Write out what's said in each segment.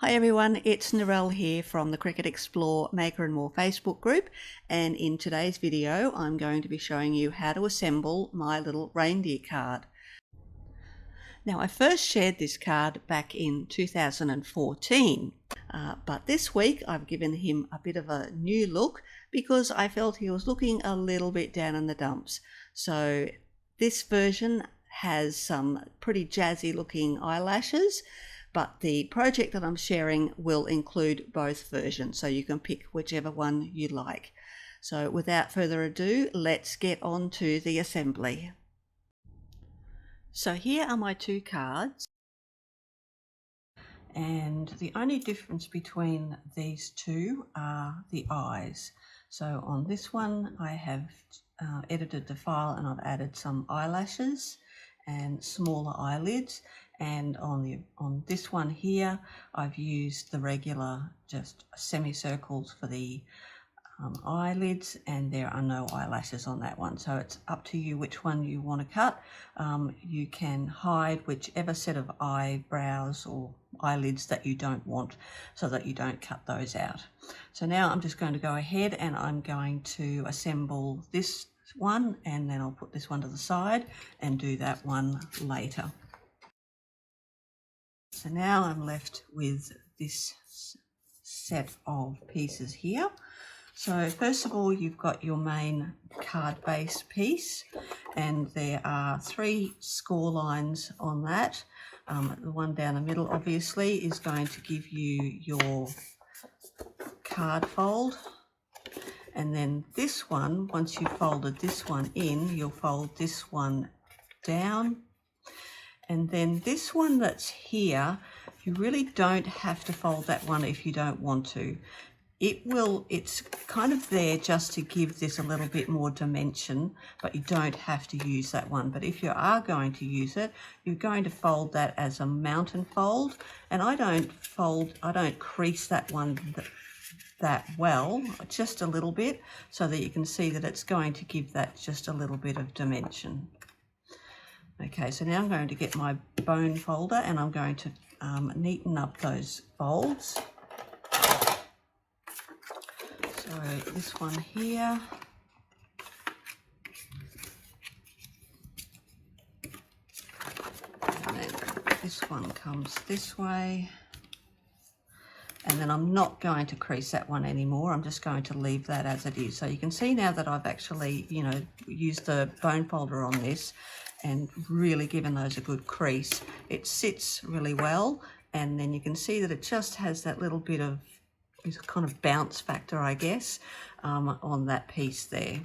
Hi everyone, it's Narelle here from the Cricut Explore Maker and More Facebook group, and in today's video I'm going to be showing you how to assemble my little reindeer card. Now, I first shared this card back in 2014, but this week I've given him a bit of a new look because I felt he was looking a little bit down in the dumps. So this version has some pretty jazzy looking eyelashes, but the project that I'm sharing will include both versions, so you can pick whichever one you like. So without further ado, let's get on to the assembly. So here are my two cards, and the only difference between these two are the eyes. So on this one I have edited the file and I've added some eyelashes and smaller eyelids, and on this one here I've used the regular just semicircles for the eyelids, and there are no eyelashes on that one, so it's up to you which one you want to cut. You can hide whichever set of eyebrows or eyelids that you don't want so that you don't cut those out. So now I'm just going to go ahead and I'm going to assemble this one, and then I'll put this one to the side and do that one later. So now I'm left with this set of pieces here. So first of all, you've got your main card base piece, and there are 3 score lines on that. The one down the middle obviously is going to give you your card fold, and then this one, once you've folded this one in, you'll fold this one down, and then this one that's here, you really don't have to fold that one if you don't want to. It's kind of there just to give this a little bit more dimension, but you don't have to use that one. But if you are going to use it, you're going to fold that as a mountain fold, and I don't crease that one that well, just a little bit, so that you can see that it's going to give that just a little bit of dimension. Okay, so now I'm going to get my bone folder and I'm going to neaten up those folds. So this one here, and then this one comes this way, and then I'm not going to crease that one anymore. I'm just going to leave that as it is. So you can see now that I've actually, used the bone folder on this and really given those a good crease. It sits really well, and then you can see that it just has that little bit of kind of bounce factor, I guess, on that piece there.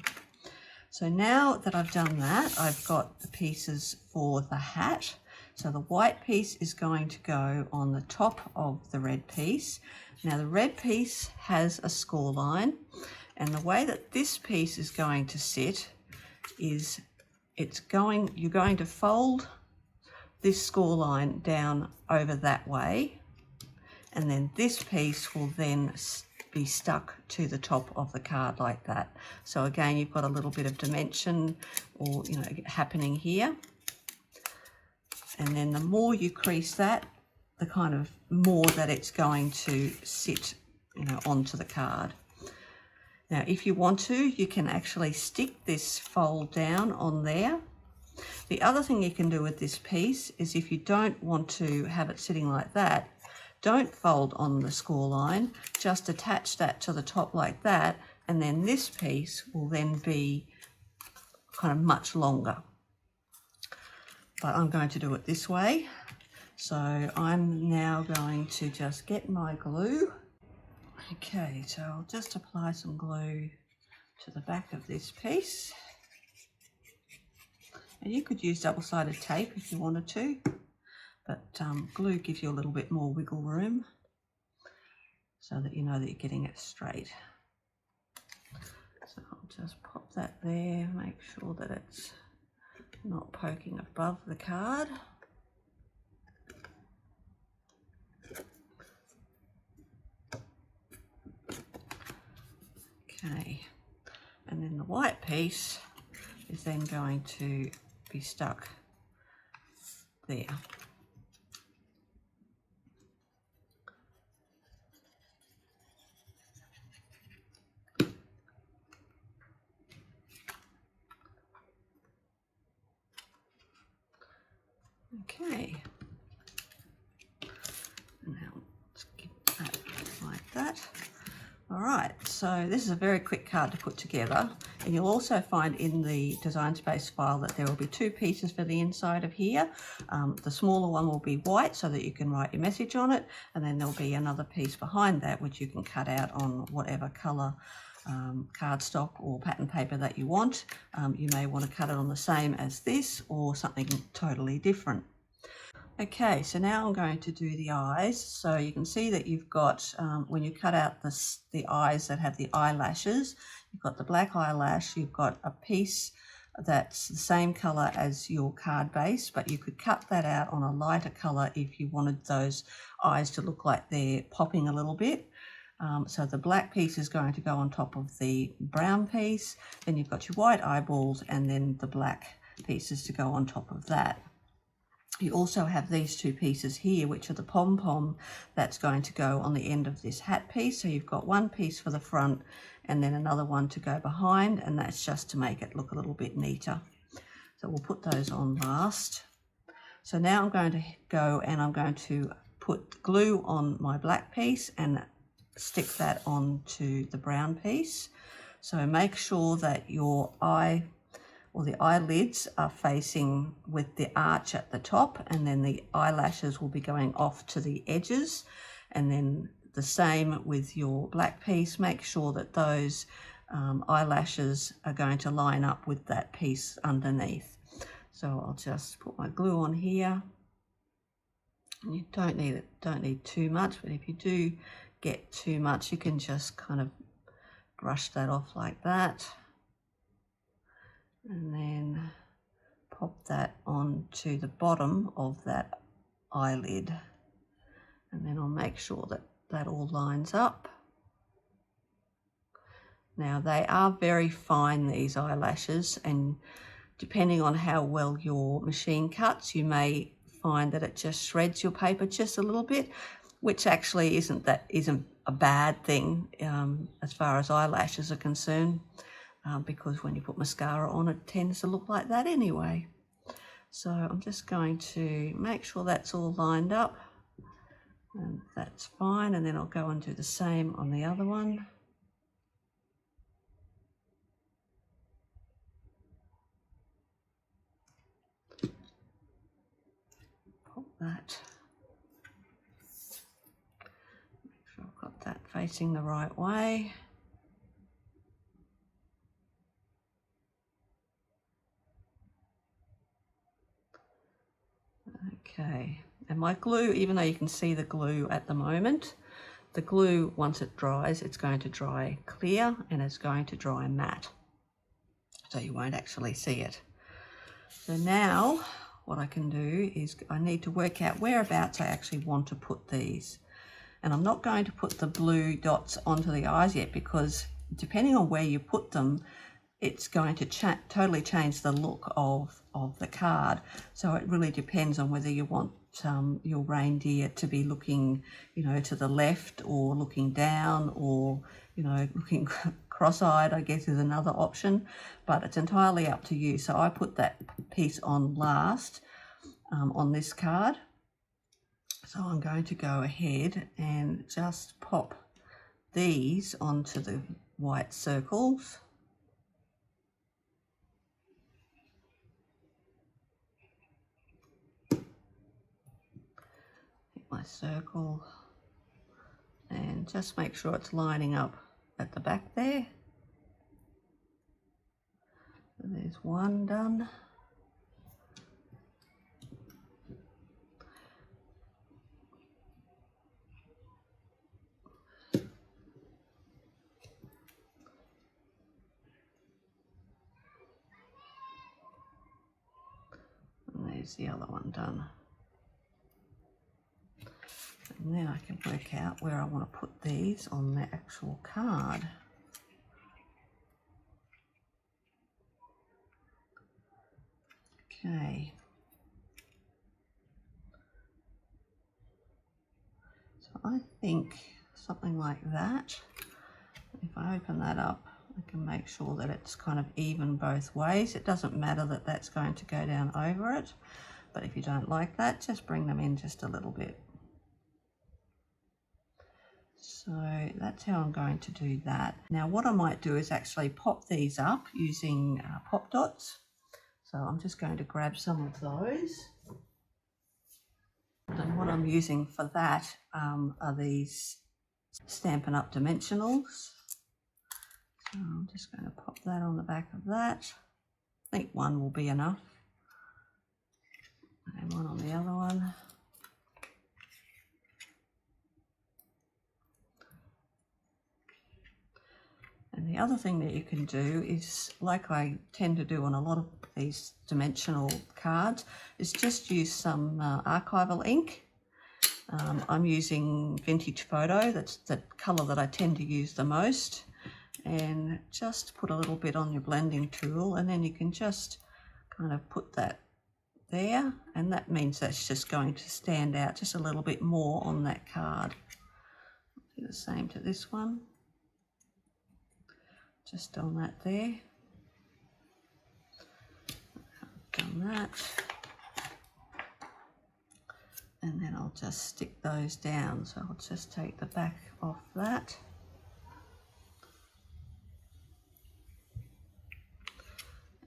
So now that I've done that, I've got the pieces for the hat. So the white piece is going to go on the top of the red piece. Now the red piece has a score line, and the way that this piece is going to sit is you're going to fold this score line down over that way, and then this piece will then be stuck to the top of the card like that. So again, you've got a little bit of dimension or happening here, and then the more you crease that, the kind of more that it's going to sit onto the card. Now if you want to, you can actually stick this fold down on there. The other thing you can do with this piece is, if you don't want to have it sitting like that, don't fold on the score line, just attach that to the top like that, and then this piece will then be kind of much longer. But I'm going to do it this way. So I'm now going to just get my glue. Okay, so I'll just apply some glue to the back of this piece. And you could use double-sided tape if you wanted to, but glue gives you a little bit more wiggle room so that you know that you're getting it straight. So I'll just pop that there, make sure that it's not poking above the card. Okay, and then the white piece is then going to be stuck there. Okay. Now let's give that like that. All right, so this is a very quick card to put together, and you'll also find in the Design Space file that there will be two pieces for the inside of here. The smaller one will be white so that you can write your message on it, and then there'll be another piece behind that which you can cut out on whatever colour cardstock or pattern paper that you want. You may want to cut it on the same as this or something totally different. Okay, so now I'm going to do the eyes. So you can see that you've got, when you cut out the eyes that have the eyelashes, you've got the black eyelash, you've got a piece that's the same colour as your card base, but you could cut that out on a lighter colour if you wanted those eyes to look like they're popping a little bit. So the black piece is going to go on top of the brown piece, then you've got your white eyeballs, and then the black pieces to go on top of that. You also have these two pieces here, which are the pom-pom that's going to go on the end of this hat piece. So you've got one piece for the front and then another one to go behind, and that's just to make it look a little bit neater. So we'll put those on last. So now I'm going to go and I'm going to put glue on my black piece and stick that onto the brown piece. So make sure that your the eyelids are facing with the arch at the top, and then the eyelashes will be going off to the edges. And then the same with your black piece. Make sure that those eyelashes are going to line up with that piece underneath. So I'll just put my glue on here. You don't need too much, but if you do get too much, you can just kind of brush that off like that. And then pop that onto the bottom of that eyelid, and then I'll make sure that that all lines up. Now they are very fine, these eyelashes, and depending on how well your machine cuts, you may find that it just shreds your paper just a little bit, which actually isn't a bad thing as far as eyelashes are concerned. Because when you put mascara on, it tends to look like that anyway. So I'm just going to make sure that's all lined up, and that's fine, and then I'll go and do the same on the other one. Pop that. Make sure I've got that facing the right way. Okay, and my glue, even though you can see the glue at the moment, the glue, once it dries, it's going to dry clear and it's going to dry matte. So you won't actually see it. So now what I can do is I need to work out whereabouts I actually want to put these. And I'm not going to put the blue dots onto the eyes yet, because depending on where you put them, it's going to totally change the look of the card. So it really depends on whether you want your reindeer to be looking, to the left, or looking down, or, looking cross-eyed, I guess, is another option, but it's entirely up to you. So I put that piece on last on this card. So I'm going to go ahead and just pop these onto the white circles. My circle, and just make sure it's lining up at the back there. So there's one done. And there's the other one done. And then I can work out where I want to put these on the actual card. Okay. So I think something like that. If I open that up, I can make sure that it's kind of even both ways. It doesn't matter that that's going to go down over it. But if you don't like that, just bring them in just a little bit. So that's how I'm going to do that. Now what I might do is actually pop these up using pop dots. So I'm just going to grab some of those. And what I'm using for that are these Stampin' Up! Dimensionals. So I'm just going to pop that on the back of that. I think one will be enough. And one on the other one. And the other thing that you can do is, like I tend to do on a lot of these dimensional cards, is just use some archival ink. I'm using Vintage Photo, that's the colour that I tend to use the most. And just put a little bit on your blending tool, and then you can just kind of put that there, and that means that's just going to stand out just a little bit more on that card. Do the same to this one. Just on that there. Done that. And then I'll just stick those down. So I'll just take the back off that.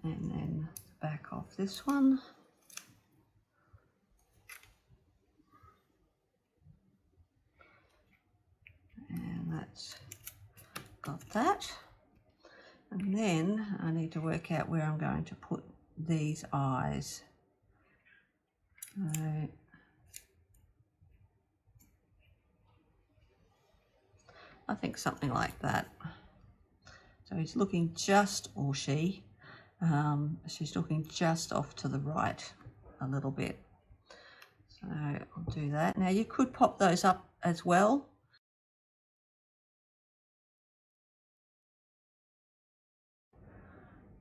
And then the back off this one. And that's got that. And then I need to work out where I'm going to put these eyes. I think something like that. So he's looking just, or she's looking just off to the right a little bit. So I'll do that. Now you could pop those up as well.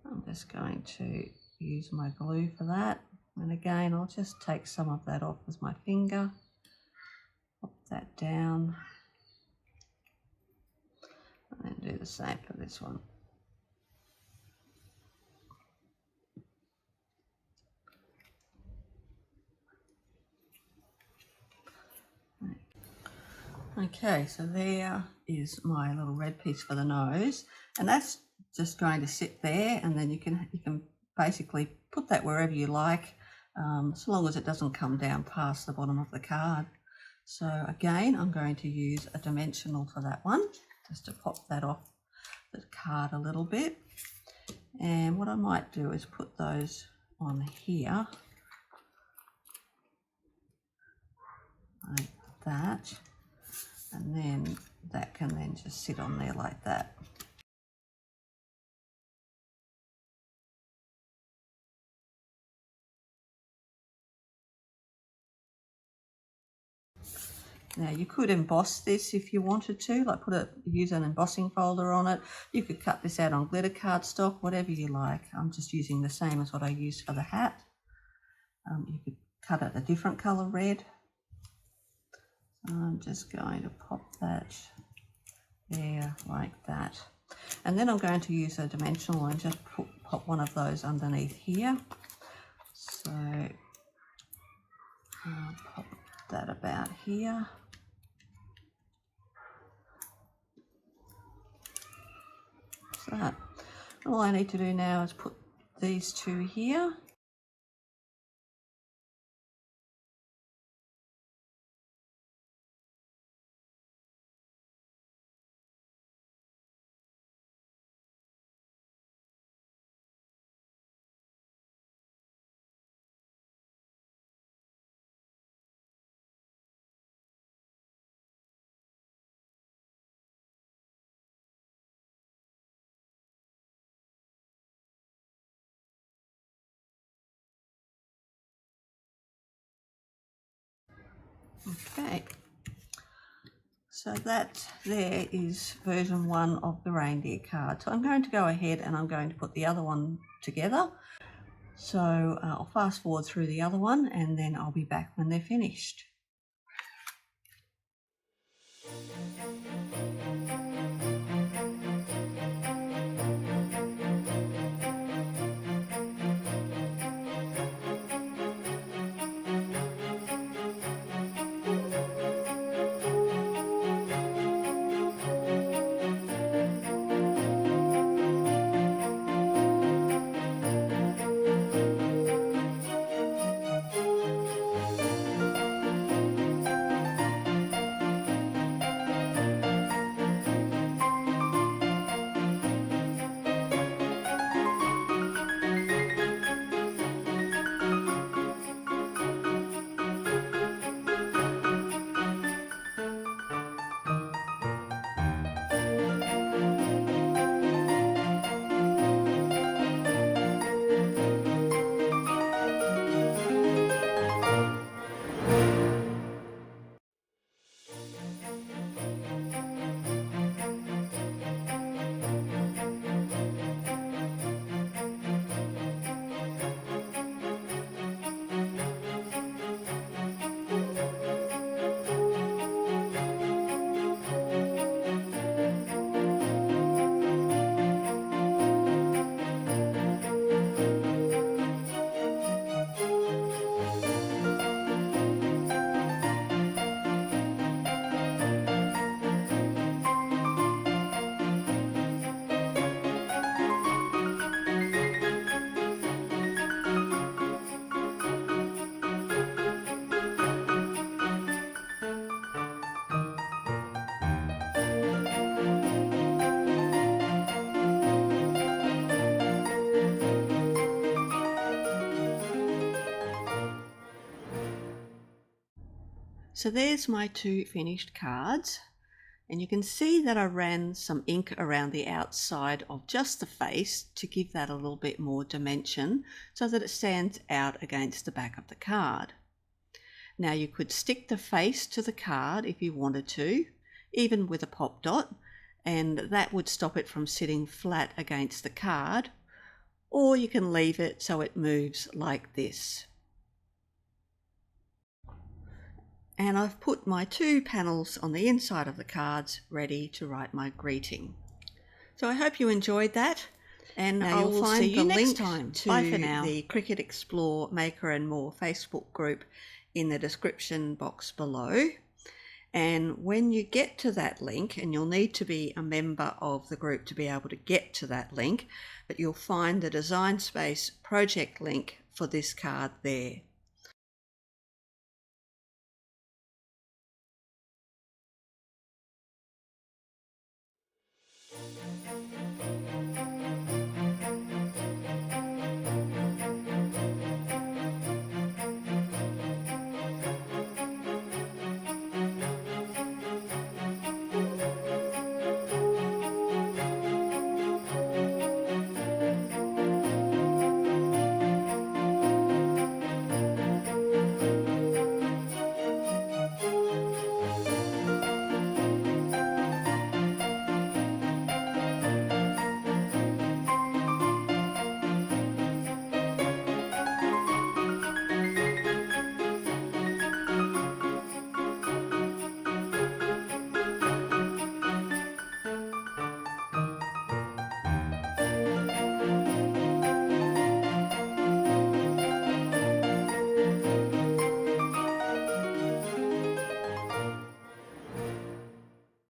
I'm just going to use my glue for that. And again, I'll just take some of that off with my finger. Pop that down. And then do the same for this one. Okay, so there is my little red piece for the nose, and that's just going to sit there, and then you can basically put that wherever you like, so long as it doesn't come down past the bottom of the card. So again, I'm going to use a dimensional for that one, just to pop that off the card a little bit. And what I might do is put those on here, like that. And then that can then just sit on there like that. Now you could emboss this if you wanted to, like use an embossing folder on it. You could cut this out on glitter cardstock, whatever you like. I'm just using the same as what I used for the hat. You could cut it a different colour red. I'm just going to pop that there like that. And then I'm going to use a dimensional and just pop one of those underneath here. So I'll pop that about here. So that. All I need to do now is put these two here. Okay, so that there is version 1 of the reindeer card. So I'm going to go ahead and I'm going to put the other one together. So I'll fast forward through the other one and then I'll be back when they're finished. So there's my 2 finished cards, and you can see that I ran some ink around the outside of just the face to give that a little bit more dimension so that it stands out against the back of the card. Now you could stick the face to the card if you wanted to, even with a pop dot, and that would stop it from sitting flat against the card, or you can leave it so it moves like this. And I've put my 2 panels on the inside of the cards ready to write my greeting. So I hope you enjoyed that, and I will find the link to the Cricut Explore Maker and More Facebook group in the description box below. And when you get to that link, and you'll need to be a member of the group to be able to get to that link, but you'll find the Design Space project link for this card there.